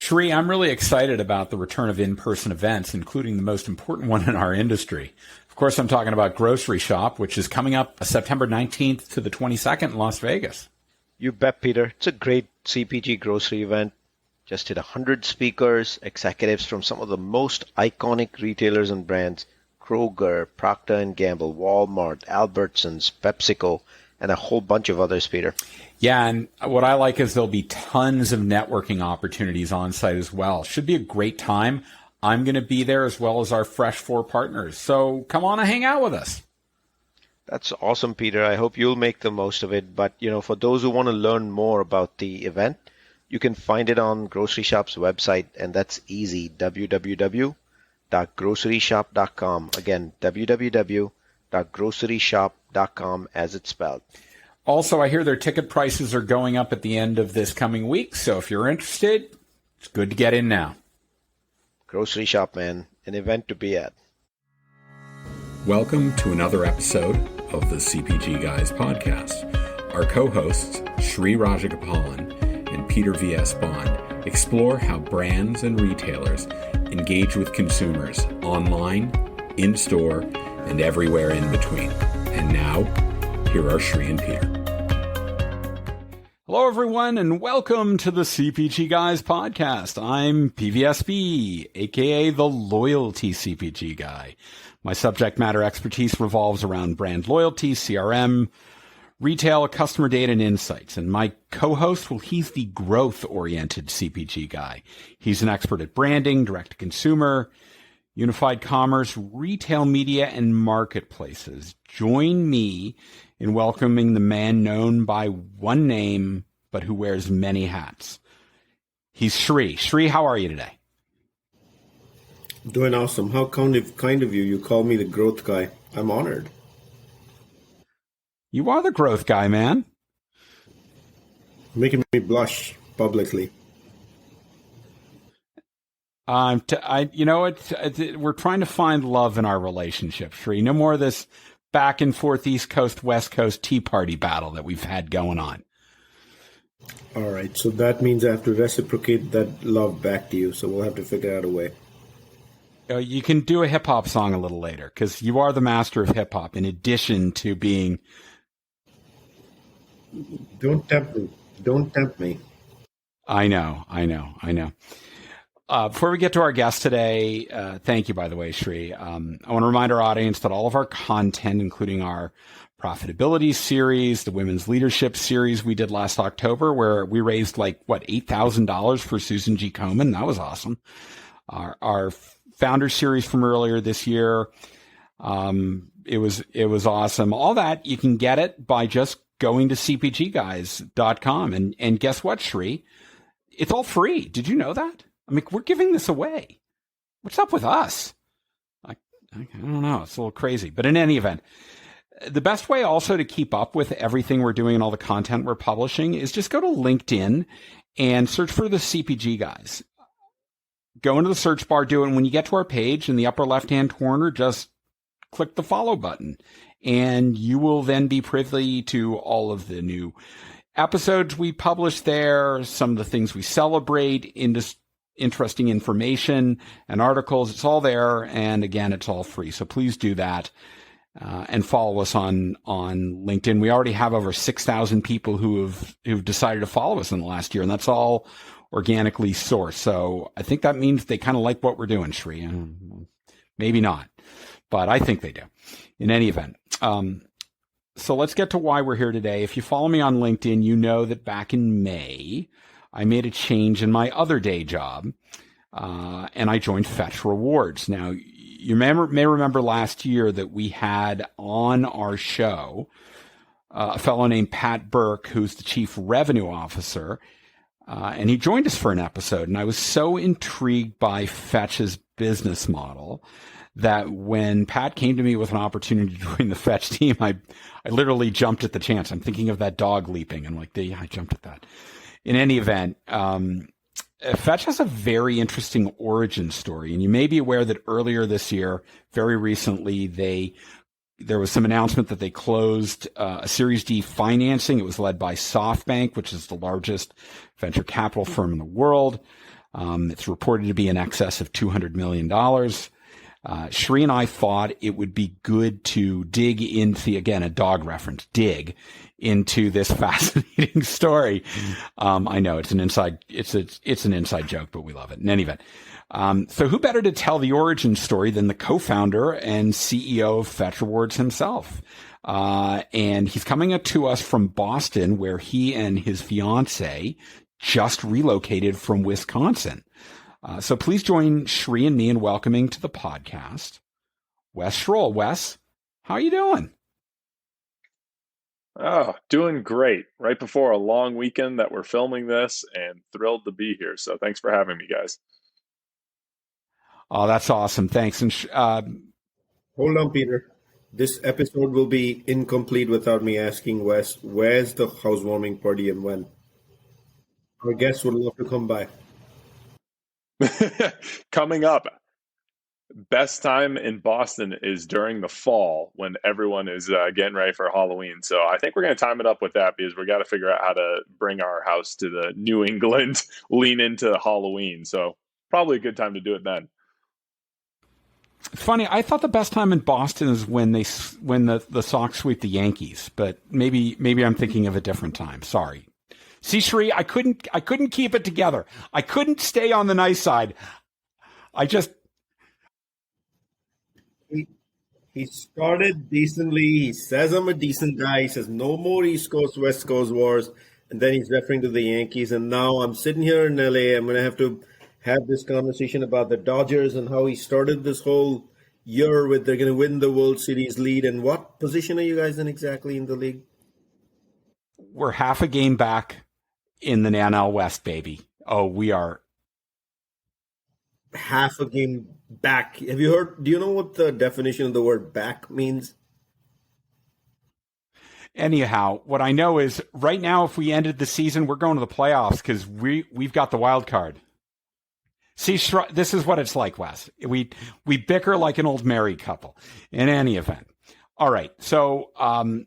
Shri, I'm really excited about the return of in-person events, including the most important one in our industry. Of course, I'm talking about Grocery Shop, which is coming up September 19th to the 22nd in Las Vegas. You bet, Peter. It's a great CPG grocery event. Just hit 100 speakers, executives from some of the most iconic retailers and brands, Kroger, Procter & Gamble, Walmart, Albertsons, PepsiCo, and a whole bunch of others, Peter. Yeah, and what I like is there'll be tons of networking opportunities on site as well. Should be a great time. I'm going to be there as well as our Fresh 4 partners. So come on and hang out with us. That's awesome, Peter. I hope you'll make the most of it. But, for those who want to learn more about the event, you can find it on Grocery Shop's website, and that's easy, www.groceryshop.com. Again, www.groceryshop.com as it's spelled. Also, I hear their ticket prices are going up at the end of this coming week, so if you're interested, it's good to get in now. Grocery Shop, man, an event to be at. Welcome to another episode of the CPG Guys podcast. Our co-hosts, Shri Rajagopalan and Peter V.S. Bond, explore how brands and retailers engage with consumers online, in-store, and everywhere in between. And now, here are Shri and Peter. Hello, everyone, and welcome to the CPG Guys podcast. I'm PVSB, aka the Loyalty CPG Guy. My subject matter expertise revolves around brand loyalty, CRM, retail, customer data, and insights. And my co-host, well, he's the growth-oriented CPG guy. He's an expert at branding, direct-to-consumer, unified commerce, retail media, and marketplaces. Join me in welcoming the man known by one name, but who wears many hats. He's Shri. Shri, how are you today? Doing awesome. How kind of you. You call me the growth guy. I'm honored. You are the growth guy, man. Making me blush publicly. We're trying to find love in our relationship, Shri. No more of this back and forth East Coast, West Coast Tea Party battle that we've had going on. All right. So that means I have to reciprocate that love back to you. So we'll have to figure out a way. You can do a hip hop song a little later because you are the master of hip hop in addition to being. Don't tempt me. Don't tempt me. I know. Before we get to our guest today, thank you, by the way, Shri. I want to remind our audience that all of our content, including our profitability series, the women's leadership series we did last October, where we raised $8,000 for Susan G. Komen. That was awesome. Our founder series from earlier this year, it was awesome. All that, you can get it by just going to cpgguys.com. And guess what, Shri? It's all free. Did you know that? I mean, we're giving this away. What's up with us? I don't know. It's a little crazy. But in any event, the best way also to keep up with everything we're doing and all the content we're publishing is just go to LinkedIn and search for the CPG Guys. Go into the search bar, do it. And when you get to our page in the upper left-hand corner, just click the follow button. And you will then be privy to all of the new episodes we publish there, some of the things we celebrate, interesting information and articles. It's all there. And again, it's all free. So please do that and follow us on LinkedIn. We already have over 6,000 people who've decided to follow us in the last year, and that's all organically sourced. So I think that means they kind of like what we're doing, Shri. Maybe not, but I think they do. In any event, so let's get to why we're here today. If you follow me on LinkedIn, you know that back in May, I made a change in my other day job, and I joined Fetch Rewards. Now, you may remember last year that we had on our show a fellow named Pat Burke, who's the Chief Revenue Officer, and he joined us for an episode. And I was so intrigued by Fetch's business model that when Pat came to me with an opportunity to join the Fetch team, I literally jumped at the chance. I'm thinking of that dog leaping, and I jumped at that. In any event, Fetch has a very interesting origin story, and you may be aware that earlier this year, very recently, there was some announcement that they closed a Series D financing. It was led by SoftBank, which is the largest venture capital firm in the world. It's reported to be in excess of $200 million. Shri and I thought it would be good to dig into, again, a dog reference, dig into this fascinating story. I know it's an inside joke, but we love it in any event. So who better to tell the origin story than the co-founder and CEO of Fetch Rewards himself? And he's coming to us from Boston, where he and his fiance just relocated from Wisconsin. So please join Shri and me in welcoming to the podcast, Wes Schroll. Wes, how are you doing? Oh, doing great. Right before a long weekend that we're filming this, and thrilled to be here. So thanks for having me, guys. Oh, that's awesome. Thanks. And Hold on, Peter. This episode will be incomplete without me asking Wes, where's the housewarming party and when? Our guests would love to come by. Coming up, best time in Boston is during the fall when everyone is getting ready for Halloween. So I think we're going to time it up with that because we got to figure out how to bring our house to the New England, lean into Halloween. So probably a good time to do it then. It's funny. I thought the best time in Boston is when the Sox sweep the Yankees, but maybe I'm thinking of a different time. Sorry. See, Shri, I couldn't keep it together. I couldn't stay on the nice side. He started decently. He says I'm a decent guy. He says no more East Coast, West Coast wars. And then he's referring to the Yankees. And now I'm sitting here in LA. I'm going to have this conversation about the Dodgers and how he started this whole year with they're going to win the World Series lead. And what position are you guys in exactly in the league? We're half a game back in the NL West, baby. Oh, we are half a game back. Do you know what the definition of the word back means? Anyhow, what I know is right now, if we ended the season, we're going to the playoffs because we've got the wild card. See, this is what it's like, Wes. We bicker like an old married couple. In any event. All right. So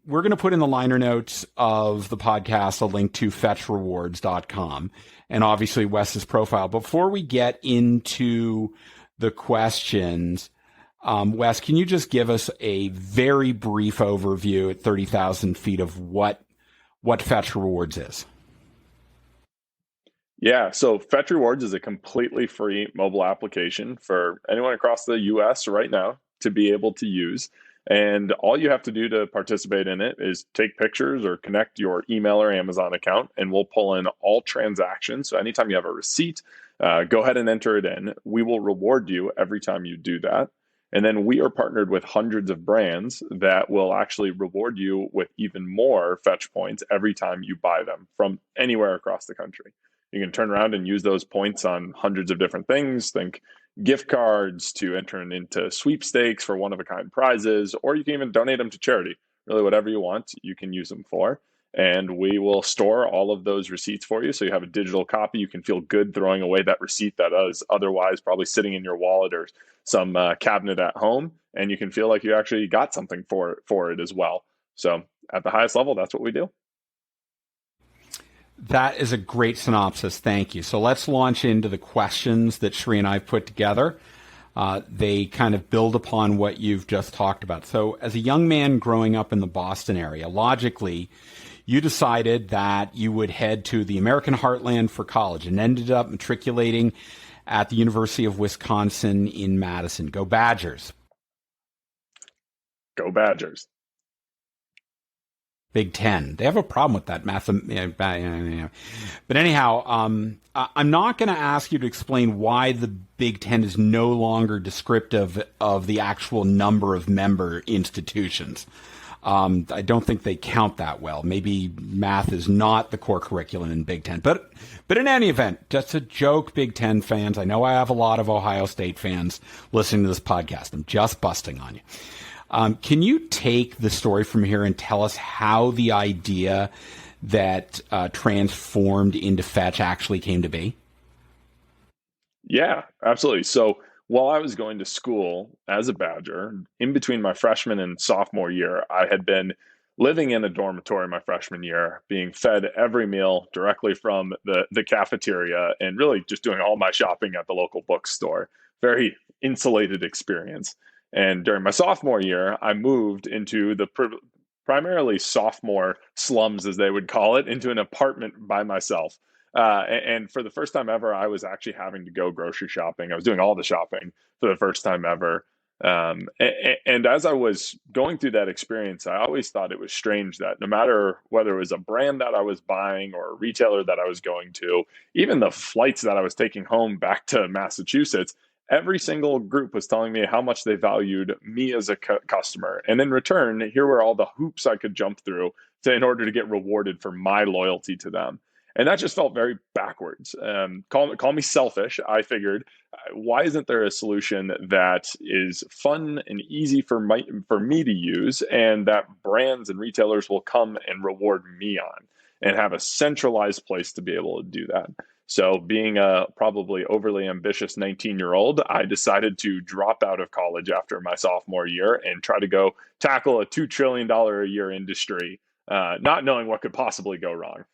we're going to put in the liner notes of the podcast a link to fetchrewards.com and obviously Wes's profile. Before we get into the questions, Wes, can you just give us a very brief overview at 30,000 feet of what Fetch Rewards is? Yeah, so Fetch Rewards is a completely free mobile application for anyone across the US right now to be able to use. And all you have to do to participate in it is take pictures or connect your email or Amazon account, and we'll pull in all transactions. So anytime you have a receipt, go ahead and enter it in. We will reward you every time you do that. And then we are partnered with hundreds of brands that will actually reward you with even more Fetch points every time you buy them from anywhere across the country. You can turn around and use those points on hundreds of different things. Think gift cards to enter into sweepstakes for one-of-a-kind prizes, or you can even donate them to charity. Really, whatever you want, you can use them for. And we will store all of those receipts for you. So you have a digital copy. You can feel good throwing away that receipt that is otherwise probably sitting in your wallet or some cabinet at home. And you can feel like you actually got something for it as well. So at the highest level, that's what we do. That is a great synopsis. Thank you. So let's launch into the questions that Shri and I put together. They kind of build upon what you've just talked about. So as a young man growing up in the Boston area, logically, you decided that you would head to the American heartland for college and ended up matriculating at the University of Wisconsin in Madison. Go Badgers. Go Badgers. Big Ten. They have a problem with that math. But anyhow, I'm not going to ask you to explain why the Big Ten is no longer descriptive of the actual number of member institutions. I don't think they count that well. Maybe math is not the core curriculum in Big Ten. But in any event, just a joke, Big Ten fans. I know I have a lot of Ohio State fans listening to this podcast. I'm just busting on you. Can you take the story from here and tell us how the idea that transformed into Fetch actually came to be? Yeah, absolutely. So while I was going to school as a Badger, in between my freshman and sophomore year, I had been living in a dormitory my freshman year, being fed every meal directly from the cafeteria, and really just doing all my shopping at the local bookstore. Very insulated experience. And during my sophomore year, I moved into the primarily sophomore slums, as they would call it, into an apartment by myself. And for the first time ever, I was actually having to go grocery shopping. I was doing all the shopping for the first time ever. And as I was going through that experience, I always thought it was strange that no matter whether it was a brand that I was buying or a retailer that I was going to, even the flights that I was taking home back to Massachusetts, every single group was telling me how much they valued me as a customer. And in return, here were all the hoops I could jump through in order to get rewarded for my loyalty to them. And that just felt very backwards. Call me selfish. I figured, why isn't there a solution that is fun and easy for me to use, and that brands and retailers will come and reward me on, and have a centralized place to be able to do that? So being a probably overly ambitious 19-year-old, I decided to drop out of college after my sophomore year and try to go tackle a $2 trillion a year industry, not knowing what could possibly go wrong.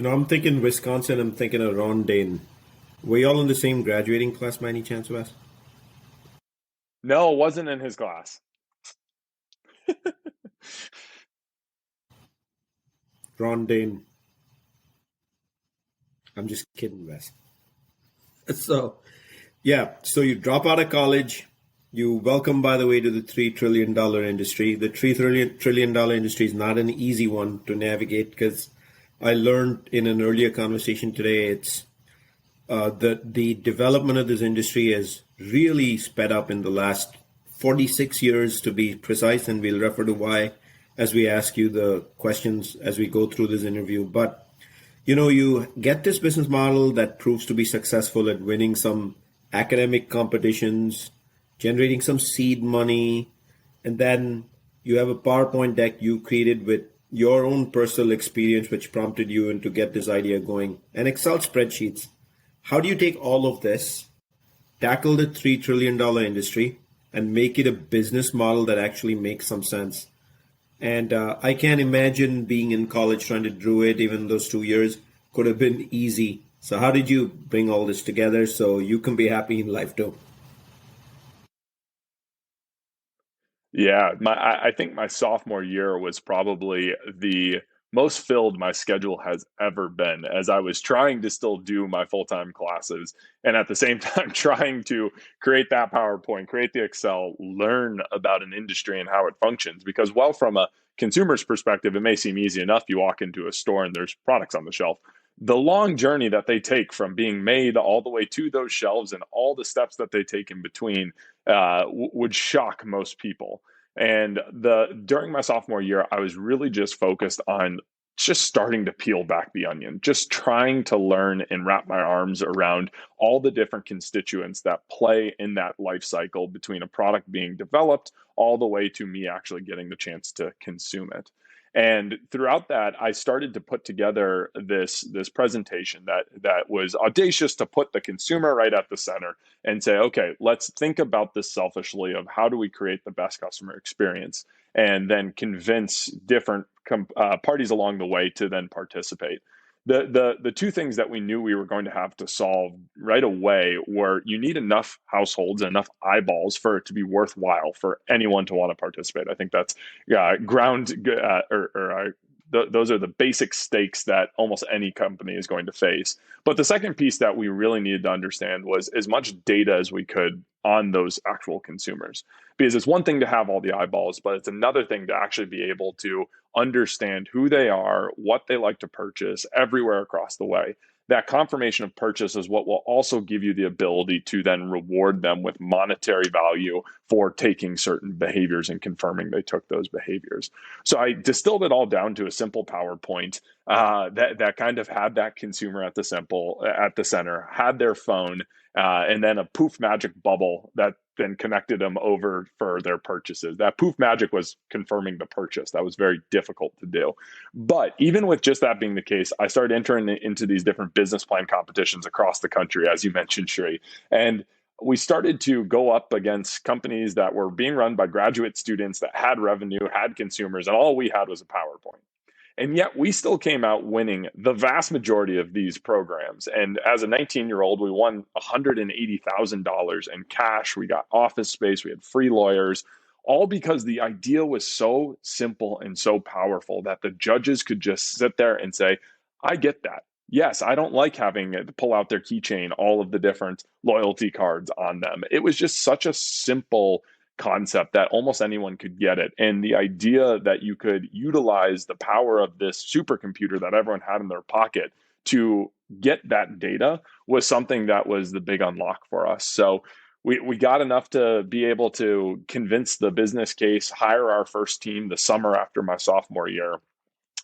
I'm thinking Wisconsin, I'm thinking of Ron Dane. Were you all in the same graduating class by any chance, Wes? No, it wasn't in his class. Ron Dane. I'm just kidding, Wes. So you drop out of college. You welcome, by the way, to the $3 trillion industry. The $3 trillion industry is not an easy one to navigate, because I learned in an earlier conversation today, it's the development of this industry has really sped up in the last 46 years, to be precise, and we'll refer to why as we ask you the questions as we go through this interview. But, you get this business model that proves to be successful at winning some academic competitions, generating some seed money, and then you have a PowerPoint deck you created with your own personal experience, which prompted you to get this idea going, and Excel spreadsheets. How do you take all of this, tackle the $3 trillion industry, and make it a business model that actually makes some sense? And I can't imagine being in college trying to do it. Even those 2 years could have been easy. So how did you bring all this together so you can be happy in life too? Yeah, I think my sophomore year was probably the most filled my schedule has ever been, as I was trying to still do my full-time classes, and at the same time trying to create that PowerPoint, create the Excel, learn about an industry and how it functions. Because while from a consumer's perspective, it may seem easy enough, you walk into a store and there's products on the shelf. The long journey that they take from being made all the way to those shelves, and all the steps that they take in between, would shock most people. And during my sophomore year, I was really just focused on just starting to peel back the onion, just trying to learn and wrap my arms around all the different constituents that play in that life cycle, between a product being developed all the way to me actually getting the chance to consume it. And throughout that, I started to put together this presentation that was audacious to put the consumer right at the center and say, okay, let's think about this selfishly of how do we create the best customer experience, and then convince different parties along the way to then participate. The two things that we knew we were going to have to solve right away were, you need enough households and enough eyeballs for it to be worthwhile for anyone to want to participate. I think that's those are the basic stakes that almost any company is going to face. But the second piece that we really needed to understand was as much data as we could on those actual consumers. Because it's one thing to have all the eyeballs, but it's another thing to actually be able to understand who they are, what they like to purchase everywhere across the way. That confirmation of purchase is what will also give you the ability to then reward them with monetary value for taking certain behaviors and confirming they took those behaviors. So I distilled it all down to a simple PowerPoint that kind of had that consumer at the center, had their phone, and then a poof magic bubble that then connected them over for their purchases. That poof magic was confirming the purchase. That was very difficult to do. But even with just that being the case, I started entering into these different business plan competitions across the country, as you mentioned, Shri. And we started to go up against companies that were being run by graduate students that had revenue, had consumers, and all we had was a PowerPoint. And yet we still came out winning the vast majority of these programs. And as a 19-year-old, we won $180,000 in cash. We got office space. We had free lawyers, all because the idea was so simple and so powerful that the judges could just sit there and say, I get that. Yes, I don't like having to pull out their keychain, all of the different loyalty cards on them. It was just such a simple concept that almost anyone could get it. And the idea that you could utilize the power of this supercomputer that everyone had in their pocket to get that data was something that was the big unlock for us. So we got enough to be able to convince the business case, hire our first team the summer after my sophomore year.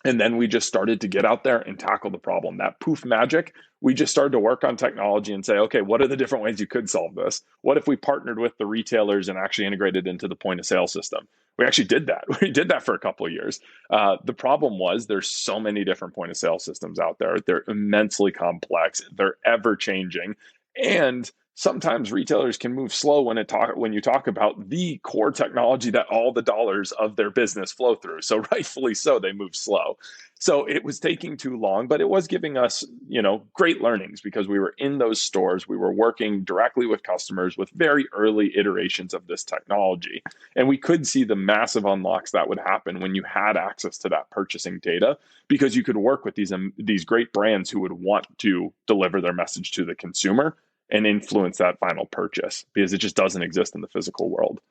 And then we just started to get out there and tackle the problem. That poof magic, we just started to work on technology and say, okay, what are the different ways you could solve this? What if we partnered with the retailers and actually integrated into the point of sale system? We actually did that. We did that for a couple of years. The problem was there's so many different point of sale systems out there. They're immensely complex. They're ever changing. And sometimes retailers can move slow when you talk about the core technology that all the dollars of their business flow through. So rightfully so, they move slow. So it was taking too long, but it was giving us, great learnings because we were in those stores. We were working directly with customers with very early iterations of this technology. And we could see the massive unlocks that would happen when you had access to that purchasing data, because you could work with these great brands who would want to deliver their message to the consumer and influence that final purchase, because it just doesn't exist in the physical world.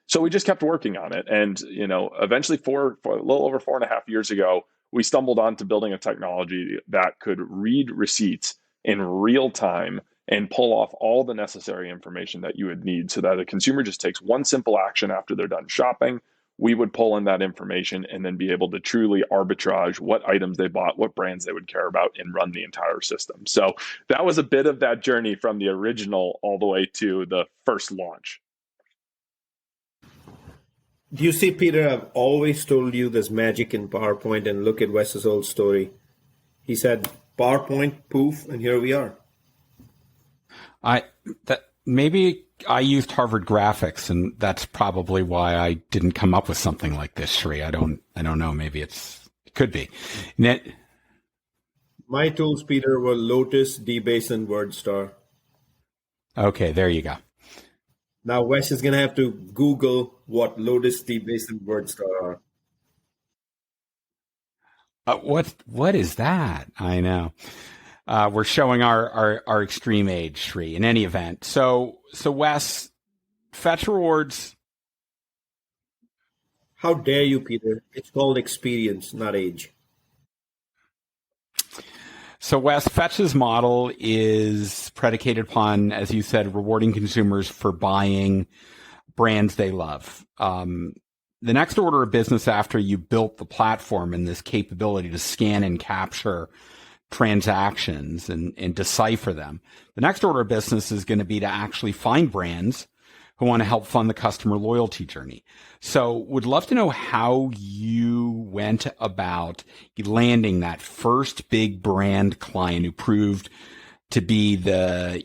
So we just kept working on it. And, eventually for a little over 4.5 years ago, we stumbled onto building a technology that could read receipts in real time and pull off all the necessary information that you would need so that a consumer just takes one simple action after they're done shopping. We would pull in that information and then be able to truly arbitrage what items they bought, what brands they would care about, and run the entire system. So that was a bit of that journey from the original all the way to the first launch. Do you see, Peter, I've always told you there's magic in PowerPoint, and look at Wes's old story. He said, PowerPoint, poof, and here we are. Maybe I used Harvard graphics, and that's probably why I didn't come up with something like this, Shri. I don't know. Maybe it could be. My tools, Peter, were Lotus, DBase, and WordStar. Okay, there you go. Now Wes is going to have to Google what Lotus, DBase, and WordStar are. What is that? I know. We're showing our extreme age, Shri, in any event. So Wes, Fetch Rewards. How dare you, Peter? It's called experience, not age. So Wes, Fetch's model is predicated upon, as you said, rewarding consumers for buying brands they love. The next order of business after you built the platform and this capability to scan and capture transactions and decipher them, the next order of business is going to be to actually find brands who want to help fund the customer loyalty journey. So would love to know how you went about landing that first big brand client who proved to be the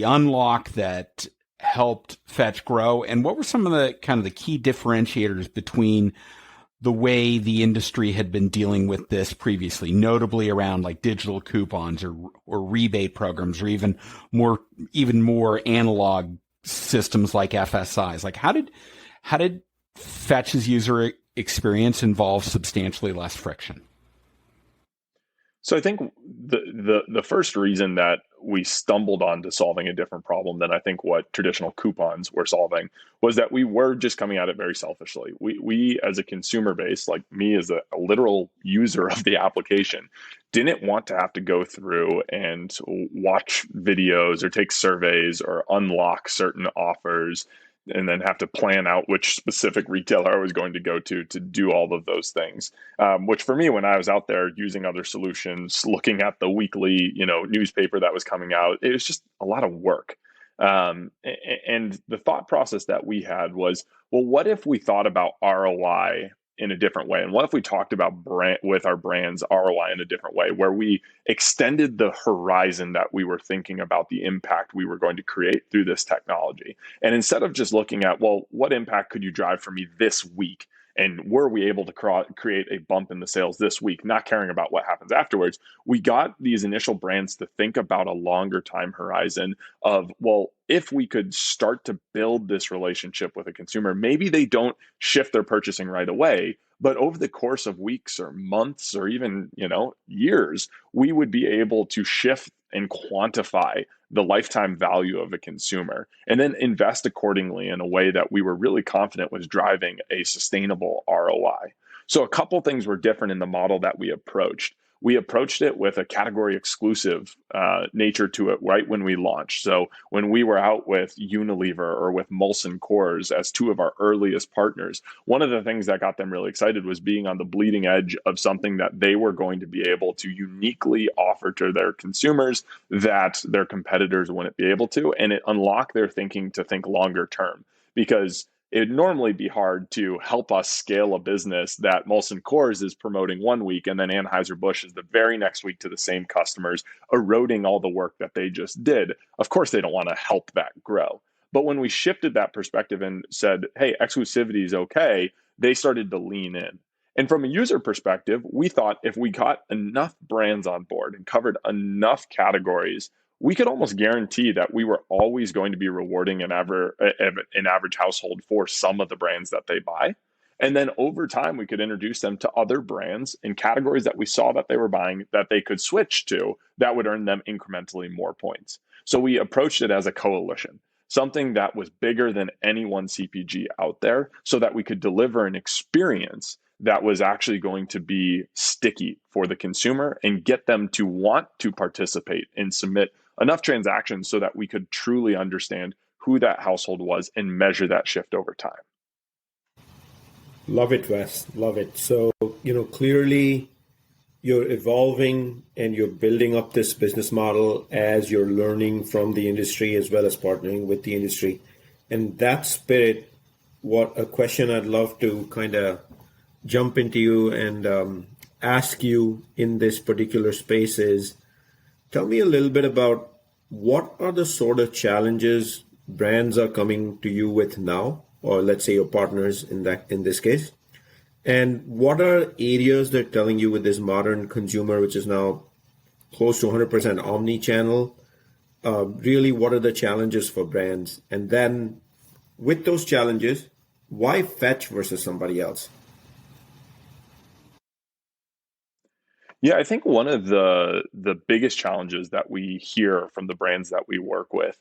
unlock that helped Fetch grow, and what were some of the kind of the key differentiators between the way the industry had been dealing with this previously, notably around like digital coupons or rebate programs, or even more analog systems like FSIs. Like how did Fetch's user experience involve substantially less friction? So I think the first reason that we stumbled onto solving a different problem than I think what traditional coupons were solving was that we were just coming at it very selfishly. We as a consumer base, like me as a literal user of the application, didn't want to have to go through and watch videos or take surveys or unlock certain offers and then have to plan out which specific retailer I was going to go to do all of those things. Which for me, when I was out there using other solutions, looking at the weekly, newspaper that was coming out, it was just a lot of work. And the thought process that we had was, well, what if we thought about ROI in a different way? And what if we talked about with our brands ROI in a different way, where we extended the horizon that we were thinking about the impact we were going to create through this technology? And instead of just looking at, well, what impact could you drive for me this week? And were we able to create a bump in the sales this week, not caring about what happens afterwards? We got these initial brands to think about a longer time horizon of, well, if we could start to build this relationship with a consumer, maybe they don't shift their purchasing right away, but over the course of weeks or months or even, years, we would be able to shift and quantify the lifetime value of a consumer and then invest accordingly in a way that we were really confident was driving a sustainable ROI. So a couple things were different in the model that we approached. We approached it with a category exclusive nature to it right when we launched. So when we were out with Unilever or with Molson Coors as two of our earliest partners, one of the things that got them really excited was being on the bleeding edge of something that they were going to be able to uniquely offer to their consumers that their competitors wouldn't be able to. And it unlocked their thinking to think longer term, because it'd normally be hard to help us scale a business that Molson Coors is promoting one week and then Anheuser-Busch is the very next week to the same customers, eroding all the work that they just did. Of course, they don't want to help that grow. But when we shifted that perspective and said, hey, exclusivity is okay, they started to lean in. And from a user perspective, we thought if we got enough brands on board and covered enough categories, we could almost guarantee that we were always going to be rewarding an average household for some of the brands that they buy. And then over time, we could introduce them to other brands in categories that we saw that they were buying that they could switch to that would earn them incrementally more points. So we approached it as a coalition, something that was bigger than any one CPG out there, so that we could deliver an experience that was actually going to be sticky for the consumer and get them to want to participate and submit enough transactions so that we could truly understand who that household was and measure that shift over time. Love it, Wes. Love it. So, clearly you're evolving and you're building up this business model as you're learning from the industry as well as partnering with the industry. And that spirit, what a question I'd love to kind of jump into you and ask you in this particular space is, tell me a little bit about what are the sort of challenges brands are coming to you with now, or let's say your partners in this case, and what are areas they're telling you with this modern consumer, which is now close to 100% omni-channel, really what are the challenges for brands? And then with those challenges, why Fetch versus somebody else? Yeah, I think one of the biggest challenges that we hear from the brands that we work with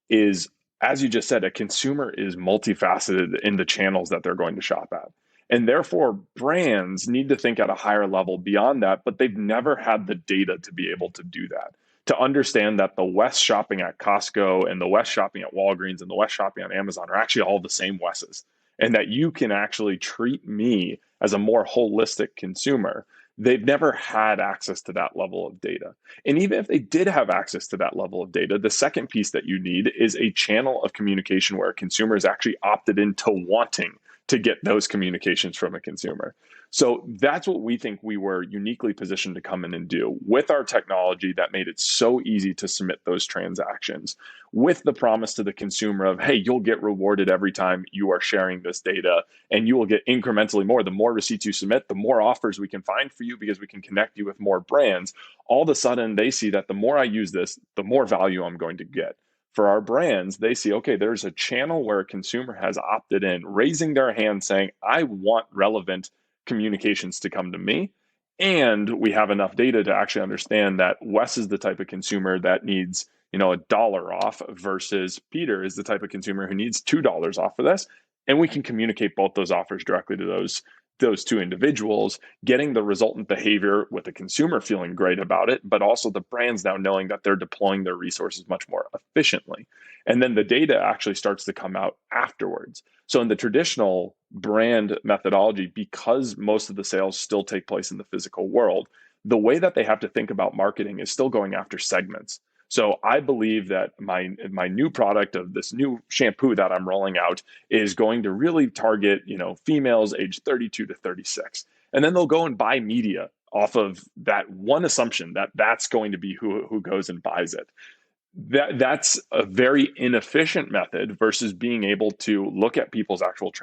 is, as you just said, a consumer is multifaceted in the channels that they're going to shop at. And therefore, brands need to think at a higher level beyond that, but they've never had the data to be able to do that, to understand that the Wes shopping at Costco and the Wes shopping at Walgreens and the Wes shopping on Amazon are actually all the same Wes's, and that you can actually treat me as a more holistic consumer. They've never had access to that level of data. And even if they did have access to that level of data, the second piece that you need is a channel of communication where a consumer is actually opted into wanting to get those communications from a consumer. So that's what we think we were uniquely positioned to come in and do with our technology that made it so easy to submit those transactions, with the promise to the consumer of, hey, you'll get rewarded every time you are sharing this data, and you will get incrementally more. The more receipts you submit, the more offers we can find for you because we can connect you with more brands. All of a sudden, they see that the more I use this, the more value I'm going to get. For our brands, they see, okay, there's a channel where a consumer has opted in, raising their hand saying, I want relevant communications to come to me. And we have enough data to actually understand that Wes is the type of consumer that needs, $1 off versus Peter is the type of consumer who needs $2 off for this. And we can communicate both those offers directly to those two individuals, getting the resultant behavior with the consumer feeling great about it, but also the brands now knowing that they're deploying their resources much more efficiently. And then the data actually starts to come out afterwards. So in the traditional brand methodology, because most of the sales still take place in the physical world, the way that they have to think about marketing is still going after segments. So I believe that my new product of this new shampoo that I'm rolling out is going to really target, females age 32 to 36. And then they'll go and buy media off of that one assumption that that's going to be who goes and buys it. That's a very inefficient method versus being able to look at people's actual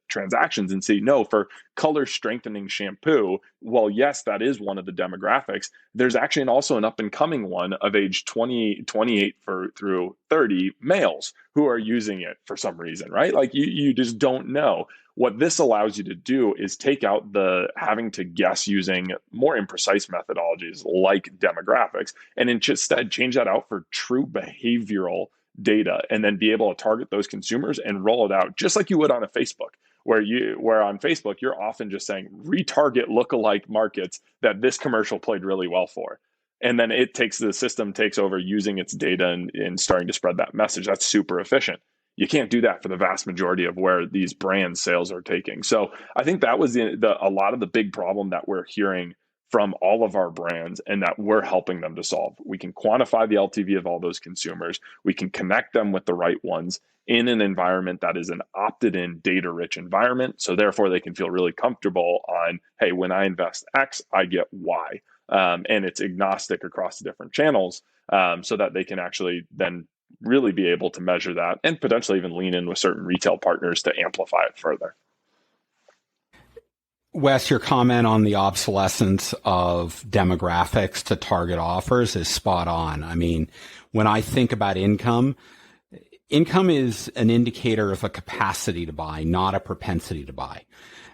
transactions and see, no, for color strengthening shampoo, well, yes, that is one of the demographics. There's actually also an up and coming one of age 28 through 30 males who are using it for some reason, right? Like you just don't know. What this allows you to do is take out the having to guess using more imprecise methodologies like demographics, and instead change that out for true behavioral data, and then be able to target those consumers and roll it out just like you would on a Facebook, where on Facebook you're often just saying retarget lookalike markets that this commercial played really well for. And then the system takes over using its data and starting to spread that message. That's super efficient. You can't do that for the vast majority of where these brand sales are taking. So I think that was a lot of the big problem that we're hearing from all of our brands and that we're helping them to solve. We can quantify the LTV of all those consumers. We can connect them with the right ones in an environment that is an opted-in, data-rich environment. So therefore, they can feel really comfortable on, hey, when I invest X, I get Y. And it's agnostic across the different channels, so that they can actually then really be able to measure that and potentially even lean in with certain retail partners to amplify it further. Wes, your comment on the obsolescence of demographics to target offers is spot on. I mean, when I think about income is an indicator of a capacity to buy, not a propensity to buy.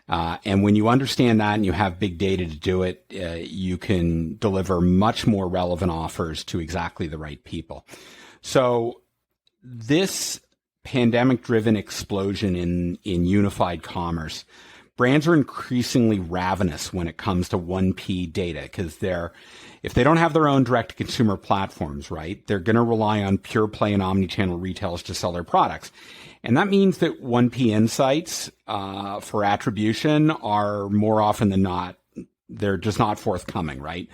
And when you understand that and you have big data to do it, you can deliver much more relevant offers to exactly the right people. So this pandemic-driven explosion in unified commerce, brands are increasingly ravenous when it comes to 1P data, because if they don't have their own direct-to-consumer platforms, right, they're going to rely on pure play and omnichannel retailers to sell their products. And that means that 1P insights for attribution are more often than not, they're just not forthcoming, right?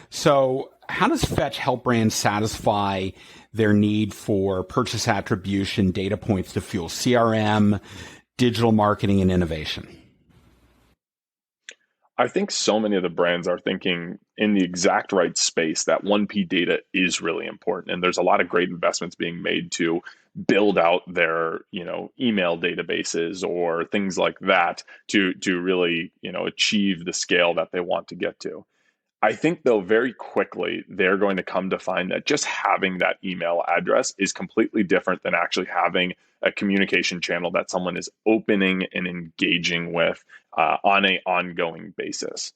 So how does Fetch help brands satisfy their need for purchase attribution data points to fuel CRM, digital marketing, and innovation? I think so many of the brands are thinking in the exact right space that 1P data is really important. And there's a lot of great investments being made to build out their, email databases or things like that to really, achieve the scale that they want to get to. I think, though, very quickly, they're going to come to find that just having that email address is completely different than actually having a communication channel that someone is opening and engaging with on an ongoing basis.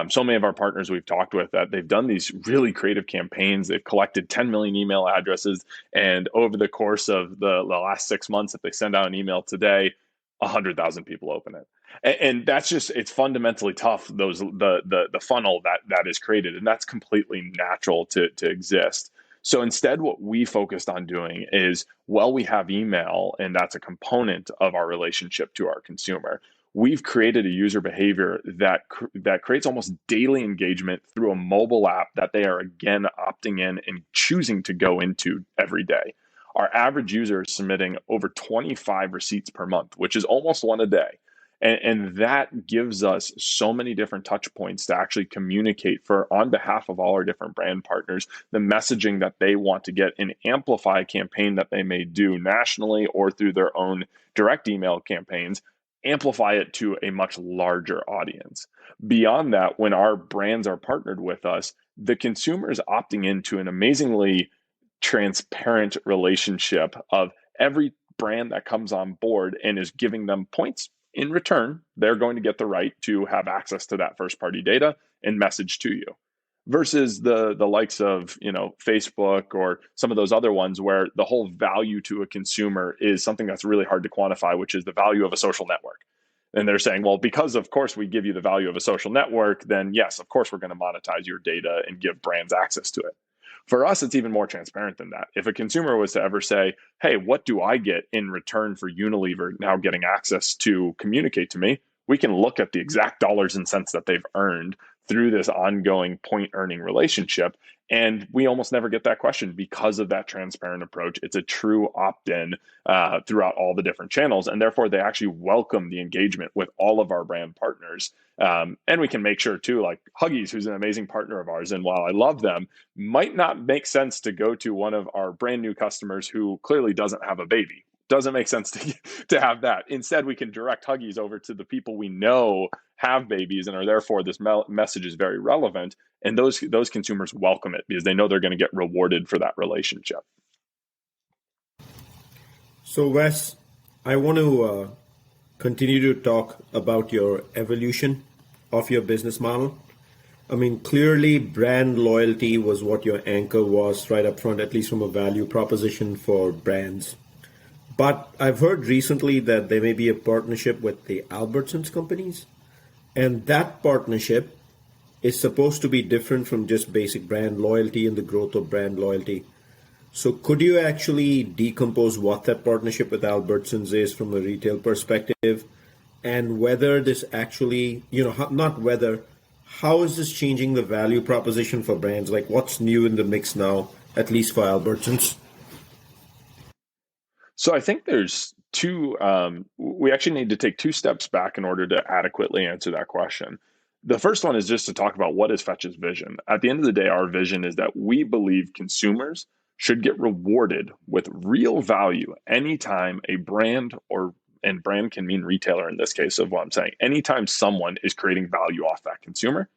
So many of our partners we've talked with that they've done these really creative campaigns. They've collected 10 million email addresses. And over the course of the last 6 months, if they send out an email today, 100,000 people open it. And that's just, it's fundamentally tough, the funnel that is created. And that's completely natural to exist. So instead, what we focused on doing is, we have email, and that's a component of our relationship to our consumer. We've created a user behavior that creates almost daily engagement through a mobile app that they are, again, opting in and choosing to go into every day. Our average user is submitting over 25 receipts per month, which is almost one a day. And that gives us so many different touch points to actually communicate on behalf of all our different brand partners, the messaging that they want to get and amplify a campaign that they may do nationally or through their own direct email campaigns, amplify it to a much larger audience. Beyond that, when our brands are partnered with us, the consumer is opting into an amazingly transparent relationship of every brand that comes on board and is giving them points. In return, they're going to get the right to have access to that first party data and message to you, versus the likes of, Facebook or some of those other ones where the whole value to a consumer is something that's really hard to quantify, which is the value of a social network. And they're saying, well, because of course we give you the value of a social network, then yes, of course we're going to monetize your data and give brands access to it. For us, it's even more transparent than that. If a consumer was to ever say, hey, what do I get in return for Unilever now getting access to communicate to me? We can look at the exact dollars and cents that they've earned through this ongoing point earning relationship. And we almost never get that question because of that transparent approach. It's a true opt-in throughout all the different channels. And therefore, they actually welcome the engagement with all of our brand partners. And we can make sure too, like Huggies, who's an amazing partner of ours, and while I love them, might not make sense to go to one of our brand new customers who clearly doesn't have a baby. Doesn't make sense to have that. Instead, we can direct Huggies over to the people we know have babies and are therefore this message is very relevant. And those consumers welcome it because they know they're going to get rewarded for that relationship. So Wes, I want to continue to talk about your evolution of your business model. I mean, clearly brand loyalty was what your anchor was right up front, at least from a value proposition for brands. But I've heard recently that there may be a partnership with the Albertsons Companies, and that partnership is supposed to be different from just basic brand loyalty and the growth of brand loyalty. So could you actually decompose what that partnership with Albertsons is from a retail perspective, and whether this actually, not whether, how is this changing the value proposition for brands? Like what's new in the mix now, at least for Albertsons? So I think there's two, we actually need to take two steps back in order to adequately answer that question. The first one is just to talk about what is Fetch's vision. At the end of the day, our vision is that we believe consumers should get rewarded with real value anytime a brand, and brand can mean retailer in this case of what I'm saying, anytime someone is creating value off that consumer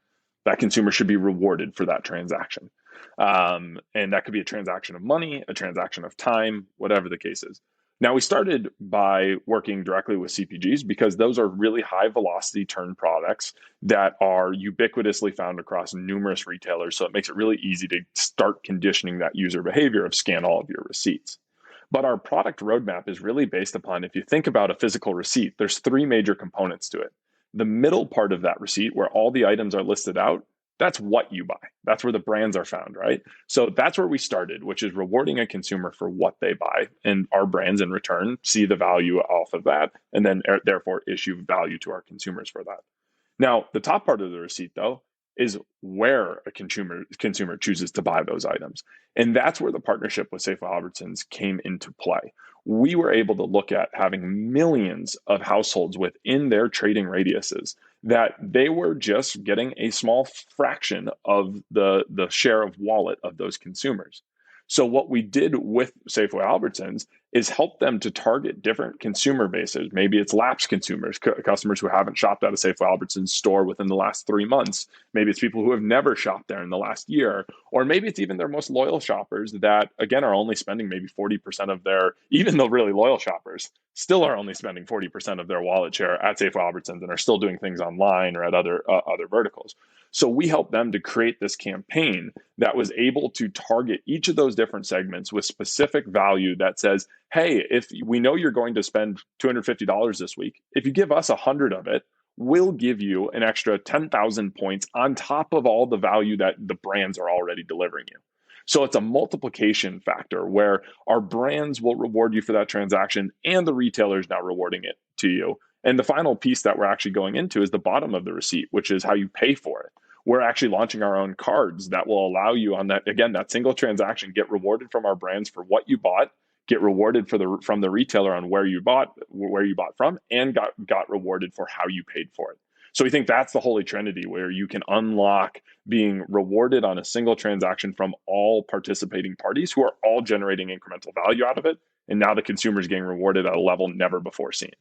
should be rewarded for that transaction. And that could be a transaction of money, a transaction of time, whatever the case is. Now, we started by working directly with CPGs because those are really high velocity turn products that are ubiquitously found across numerous retailers. So it makes it really easy to start conditioning that user behavior of scan all of your receipts. But our product roadmap is really based upon, if you think about a physical receipt, there's three major components to it. The middle part of that receipt, where all the items are listed out, that's what you buy. That's where the brands are found, right? So that's where we started, which is rewarding a consumer for what they buy. And our brands in return see the value off of that and then therefore issue value to our consumers for that. Now, the top part of the receipt, though, is where a consumer chooses to buy those items. And that's where the partnership with Safeway Albertsons came into play. We were able to look at having millions of households within their trading radiuses that they were just getting a small fraction of the share of wallet of those consumers. So what we did with Safeway Albertsons is help them to target different consumer bases. Maybe it's lapsed consumers, customers who haven't shopped at a Safeway Albertsons store within the last 3 months. Maybe it's people who have never shopped there in the last year. Or maybe it's even their most loyal shoppers that, again, are only spending maybe 40% of their, even though really loyal shoppers, still are only spending 40% of their wallet share at Safeway Albertsons and are still doing things online or at other verticals. So we helped them to create this campaign that was able to target each of those different segments with specific value that says, hey, if we know you're going to spend $250 this week, if you give us 100 of it, we'll give you an extra 10,000 points on top of all the value that the brands are already delivering you. So it's a multiplication factor where our brands will reward you for that transaction and the retailer is now rewarding it to you. And the final piece that we're actually going into is the bottom of the receipt, which is how you pay for it. We're actually launching our own cards that will allow you on that, again, that single transaction, get rewarded from our brands for what you bought, get rewarded from the retailer on where you bought from, and got rewarded for how you paid for it. So we think that's the holy trinity where you can unlock being rewarded on a single transaction from all participating parties who are all generating incremental value out of it. And now the consumer is getting rewarded at a level never before seen.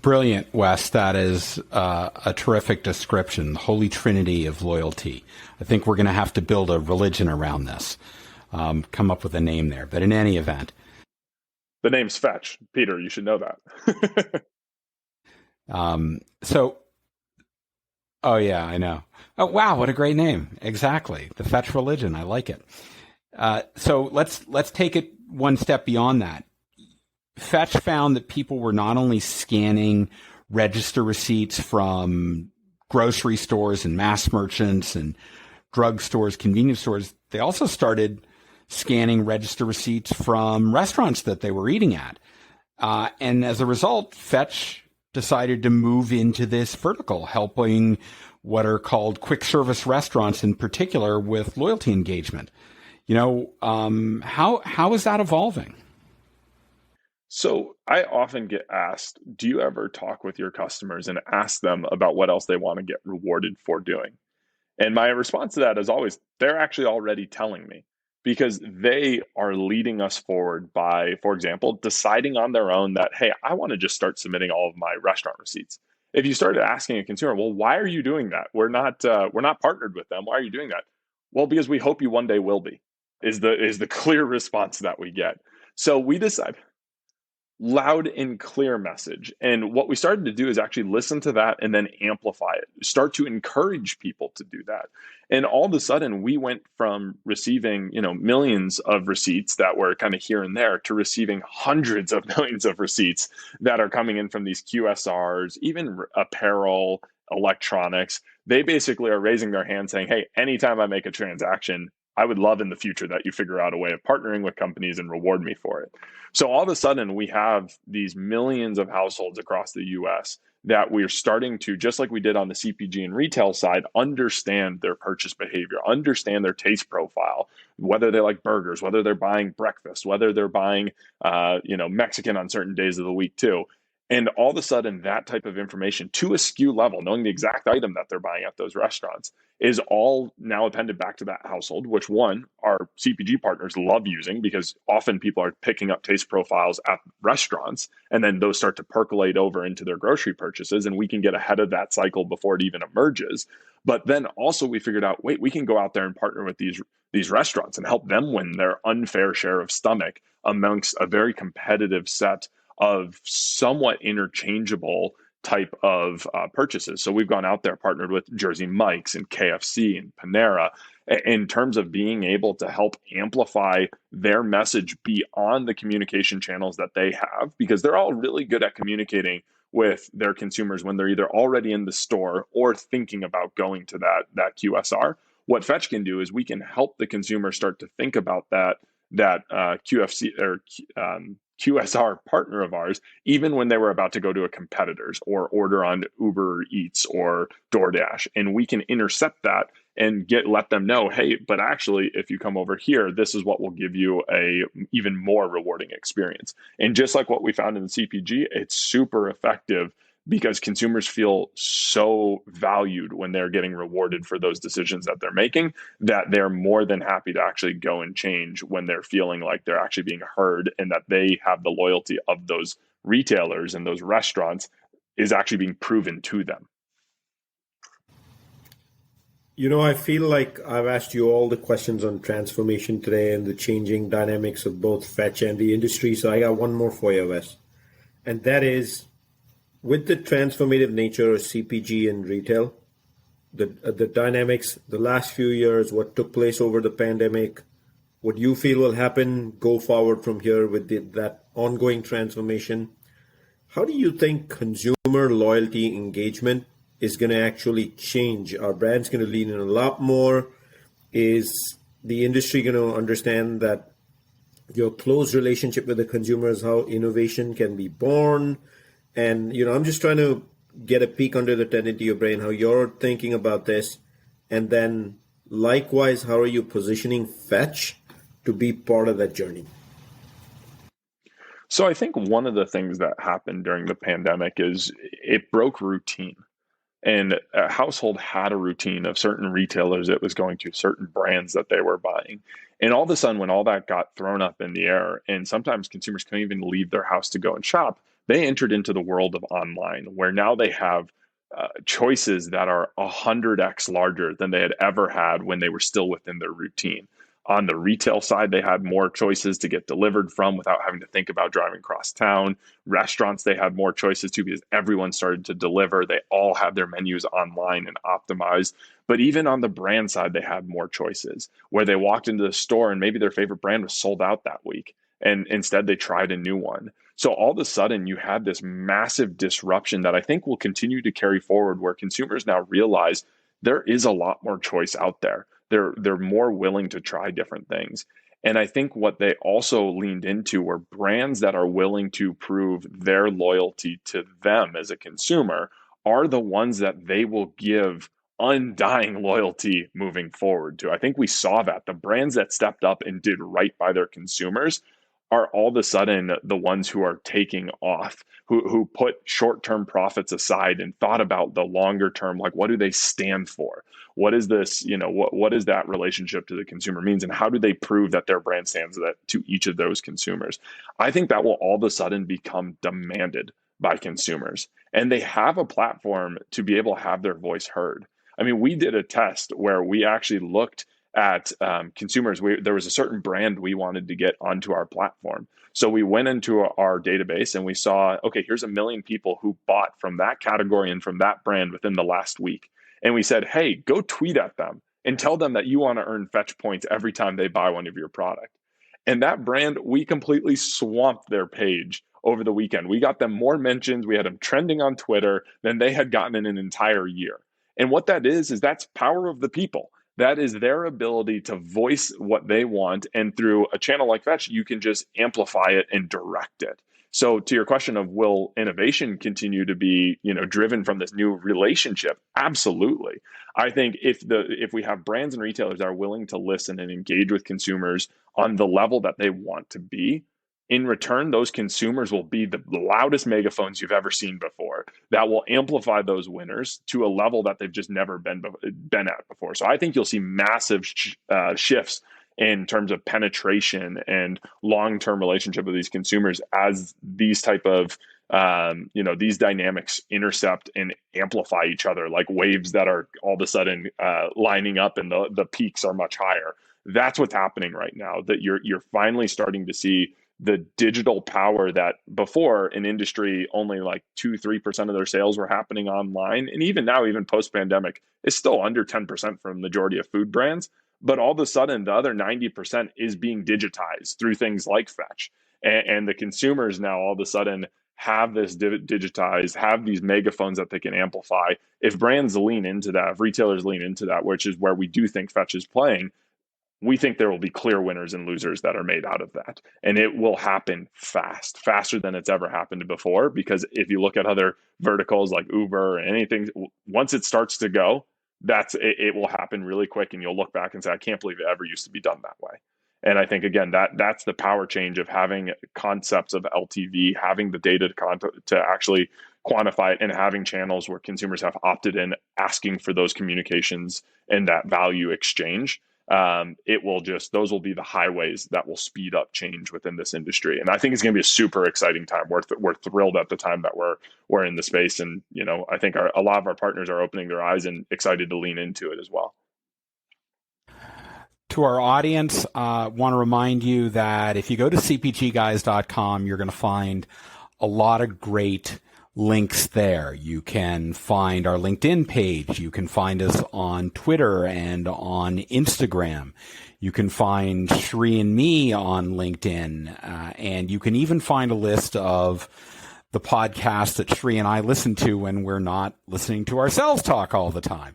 Brilliant, Wes. That is a terrific description, the holy trinity of loyalty. I think we're going to have to build a religion around this, come up with a name there. But in any event. The name's Fetch. Peter, you should know that. Oh yeah, I know. Oh, wow. What a great name. Exactly. The Fetch religion. I like it. So let's take it one step beyond that. Fetch found that people were not only scanning register receipts from grocery stores and mass merchants and drug stores, convenience stores. They also started scanning register receipts from restaurants that they were eating at. And as a result, Fetch decided to move into this vertical, helping what are called quick service restaurants in particular with loyalty engagement. How is that evolving? So I often get asked, do you ever talk with your customers and ask them about what else they want to get rewarded for doing? And my response to that is always, they're actually already telling me because they are leading us forward by, for example, deciding on their own that, hey, I want to just start submitting all of my restaurant receipts. If you started asking a consumer, well, why are you doing that? We're not partnered with them. Why are you doing that? Well, because we hope you one day will be, is the clear response that we get. So we decide loud and clear message. And what we started to do is actually listen to that and then amplify it, start to encourage people to do that. And all of a sudden we went from receiving, millions of receipts that were kind of here and there to receiving hundreds of millions of receipts that are coming in from these QSRs, even apparel, electronics. They basically are raising their hand saying, hey, anytime I make a transaction, I would love in the future that you figure out a way of partnering with companies and reward me for it. So all of a sudden, we have these millions of households across the US that we're starting to, just like we did on the CPG and retail side, understand their purchase behavior, understand their taste profile, whether they like burgers, whether they're buying breakfast, whether they're buying, Mexican on certain days of the week too. And all of a sudden, that type of information to a SKU level, knowing the exact item that they're buying at those restaurants, is all now appended back to that household, which one, our CPG partners love using because often people are picking up taste profiles at restaurants and then those start to percolate over into their grocery purchases and we can get ahead of that cycle before it even emerges. But then also we figured out, wait, we can go out there and partner with these restaurants and help them win their unfair share of stomach amongst a very competitive set of somewhat interchangeable type of purchases. So we've gone out there, partnered with Jersey Mike's and KFC and Panera in terms of being able to help amplify their message beyond the communication channels that they have, because they're all really good at communicating with their consumers when they're either already in the store or thinking about going to that QSR. What Fetch can do is we can help the consumer start to think about that QFC or QSR partner of ours, even when they were about to go to a competitor's or order on Uber Eats or DoorDash. And we can intercept that and let them know, hey, but actually, if you come over here, this is what will give you a even more rewarding experience. And just like what we found in the CPG, it's super effective because consumers feel so valued when they're getting rewarded for those decisions that they're making, that they're more than happy to actually go and change when they're feeling like they're actually being heard and that they have the loyalty of those retailers and those restaurants is actually being proven to them. I feel like I've asked you all the questions on transformation today and the changing dynamics of both Fetch and the industry. So I got one more for you, Wes. And that is, with the transformative nature of CPG and retail, the dynamics, the last few years, what took place over the pandemic, what you feel will happen go forward from here with that ongoing transformation, how do you think consumer loyalty engagement is going to actually change? Are brands going to lean in a lot more? Is the industry going to understand that your close relationship with the consumer is how innovation can be born? And, I'm just trying to get a peek under the tent into your brain, how you're thinking about this. And then likewise, how are you positioning Fetch to be part of that journey? So I think one of the things that happened during the pandemic is it broke routine. And a household had a routine of certain retailers it was going to, certain brands that they were buying. And all of a sudden, when all that got thrown up in the air, and sometimes consumers couldn't even leave their house to go and shop, they entered into the world of online, where now they have choices that are 100x larger than they had ever had when they were still within their routine. On the retail side, they had more choices to get delivered from without having to think about driving across town. Restaurants, they had more choices too because everyone started to deliver. They all had their menus online and optimized. But even on the brand side, they had more choices where they walked into the store and maybe their favorite brand was sold out that week. And instead, they tried a new one. So all of a sudden, you had this massive disruption that I think will continue to carry forward, where consumers now realize there is a lot more choice out there. They're more willing to try different things. And I think what they also leaned into were brands that are willing to prove their loyalty to them as a consumer are the ones that they will give undying loyalty moving forward too. I think we saw that the brands that stepped up and did right by their consumers are all of a sudden the ones who are taking off, who put short-term profits aside and thought about the longer term, like what do they stand for? What is this, what is that relationship to the consumer means, and how do they prove that their brand stands that to each of those consumers? I think that will all of a sudden become demanded by consumers, and they have a platform to be able to have their voice heard. I mean, we did a test where we actually looked at consumers. There was a certain brand we wanted to get onto our platform. So we went into our database and we saw, okay, here's 1 million people who bought from that category and from that brand within the last week. And we said, hey, go tweet at them and tell them that you want to earn fetch points every time they buy one of your product. And that brand, we completely swamped their page over the weekend. We got them more mentions. We had them trending on Twitter than they had gotten in an entire year. And what that is that's power of the people. That is their ability to voice what they want. And through a channel like Fetch, you can just amplify it and direct it. So to your question of will innovation continue to be, driven from this new relationship? Absolutely. I think if we have brands and retailers that are willing to listen and engage with consumers on the level that they want to be, in return, those consumers will be the loudest megaphones you've ever seen before that will amplify those winners to a level that they've just never been at before. So I think you'll see massive shifts in terms of penetration and long-term relationship with these consumers as these type of these dynamics intercept and amplify each other like waves that are all of a sudden lining up and the peaks are much higher. That's what's happening right now, that you're finally starting to see the digital power that before an industry only like 2-3% of their sales were happening online. And even now, even post-pandemic, it's still under 10% for the majority of food brands. But all of a sudden, the other 90% is being digitized through things like Fetch. And the consumers now all of a sudden have this digitized, have these megaphones that they can amplify. If brands lean into that, if retailers lean into that, which is where we do think Fetch is playing, we think there will be clear winners and losers that are made out of that. And it will happen faster than it's ever happened before. Because if you look at other verticals like Uber or anything, once it starts to go, it will happen really quick. And you'll look back and say, I can't believe it ever used to be done that way. And I think, again, that's the power change of having concepts of LTV, having the data to actually quantify it, and having channels where consumers have opted in, asking for those communications and that value exchange. Those will be the highways that will speed up change within this industry. And I think it's going to be a super exciting time. We're thrilled at the time that we're in the space. And, I think a lot of our partners are opening their eyes and excited to lean into it as well. To our audience, I want to remind you that if you go to cpgguys.com, you're going to find a lot of great links there. You can find our LinkedIn page. You can find us on Twitter and on Instagram. You can find Shri and me on LinkedIn. And you can even find a list of the podcasts that Shri and I listen to when we're not listening to ourselves talk all the time.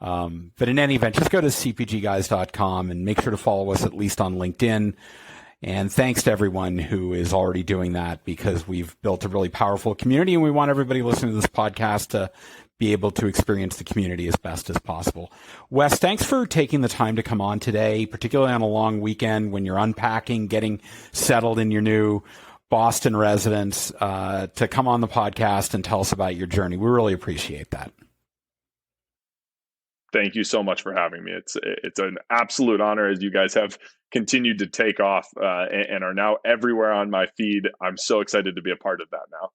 But in any event, just go to cpgguys.com and make sure to follow us at least on LinkedIn. And thanks to everyone who is already doing that, because we've built a really powerful community, and we want everybody listening to this podcast to be able to experience the community as best as possible. Wes, thanks for taking the time to come on today, particularly on a long weekend when you're unpacking, getting settled in your new Boston residence, to come on the podcast and tell us about your journey. We really appreciate that. Thank you so much for having me. It's an absolute honor, as you guys have continued to take off and are now everywhere on my feed. I'm so excited to be a part of that now.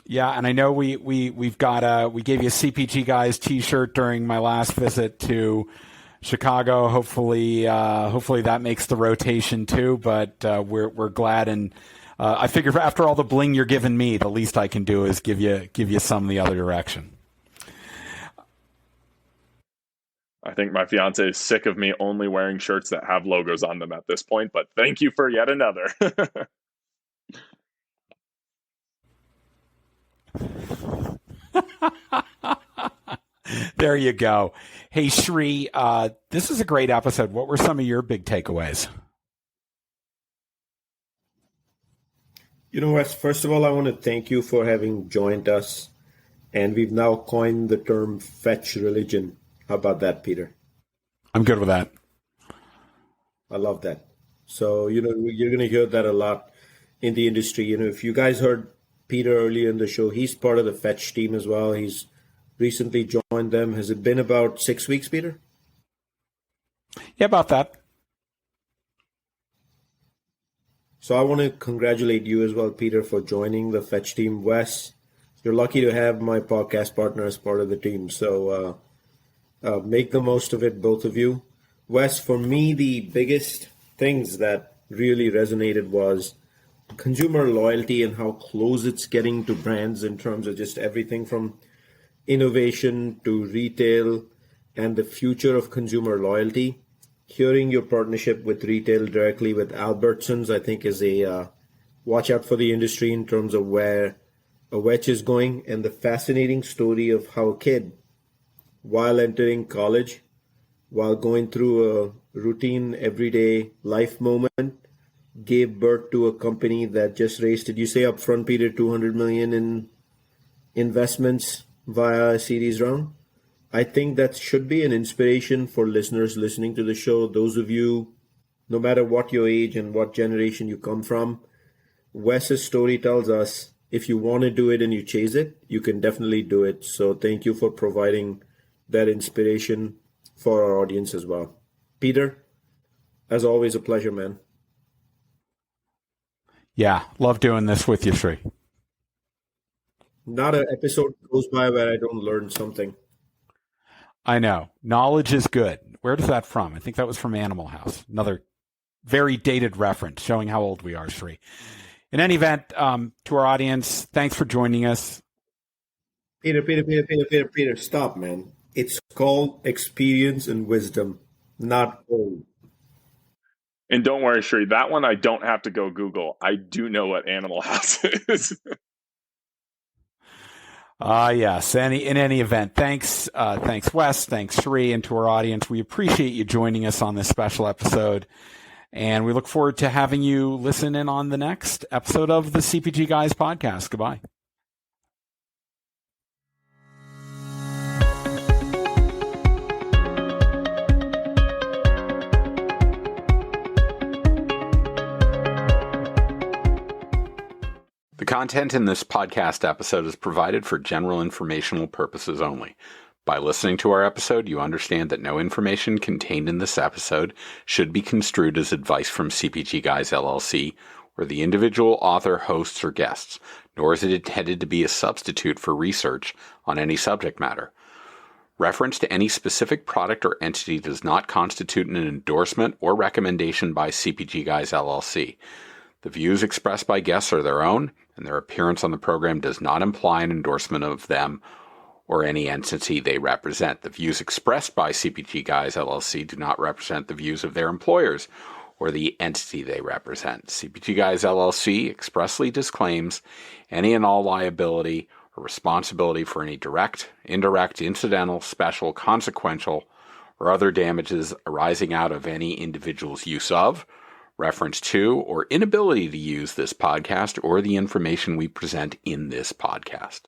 Yeah, and I know we gave you a CPG Guys t-shirt during my last visit to Chicago. Hopefully that makes the rotation too. But we're glad, and I figure after all the bling you're giving me, the least I can do is give you some the other direction. I think my fiance is sick of me only wearing shirts that have logos on them at this point, but thank you for yet another. There you go. Hey, Shri, this is a great episode. What were some of your big takeaways? Wes, first of all, I want to thank you for having joined us. And we've now coined the term fetch religion. How about that, Peter? I'm good with that. I love that. So, you're going to hear that a lot in the industry. If you guys heard Peter earlier in the show, he's part of the fetch team as well. He's recently joined them. Has it been about 6 weeks, Peter? Yeah, about that. So I want to congratulate you as well, Peter, for joining the fetch team. Wes, you're lucky to have my podcast partner as part of the team. So make the most of it, both of you. Wes, for me, the biggest things that really resonated was consumer loyalty and how close it's getting to brands in terms of just everything from innovation to retail and the future of consumer loyalty. Hearing your partnership with retail directly with Albertsons, I think, is a watch out for the industry in terms of where a wedge is going, and the fascinating story of how a kid, while entering college, while going through a routine everyday life moment, gave birth to a company that just raised, did you say upfront, Peter, 200 million in investments via a series round? I think that should be an inspiration for listeners listening to the show. Those of you, no matter what your age and what generation you come from, Wes's story tells us if you want to do it and you chase it, you can definitely do it. So thank you for providing that inspiration for our audience as well. Peter, as always, a pleasure, man. Yeah, love doing this with you, Sri. Not an episode goes by where I don't learn something. I know. Knowledge is good. Where is that from? I think that was from Animal House. Another very dated reference showing how old we are, Sri. In any event, to our audience, thanks for joining us. Peter, stop, man. It's called experience and wisdom, not old. And don't worry, Sri, that one I don't have to go Google. I do know what Animal House is. Yes. In any event, thanks, Wes. Thanks, Sri, and to our audience. We appreciate you joining us on this special episode, and we look forward to having you listen in on the next episode of the CPG Guys podcast. Goodbye. The content in this podcast episode is provided for general informational purposes only. By listening to our episode, you understand that no information contained in this episode should be construed as advice from CPG Guys LLC or the individual author, hosts, or guests, nor is it intended to be a substitute for research on any subject matter. Reference to any specific product or entity does not constitute an endorsement or recommendation by CPG Guys LLC. The views expressed by guests are their own, and their appearance on the program does not imply an endorsement of them or any entity they represent. The views expressed by CPG Guys LLC do not represent the views of their employers or the entity they represent. CPG Guys LLC expressly disclaims any and all liability or responsibility for any direct, indirect, incidental, special, consequential, or other damages arising out of any individual's use of, reference to, or inability to use this podcast or the information we present in this podcast.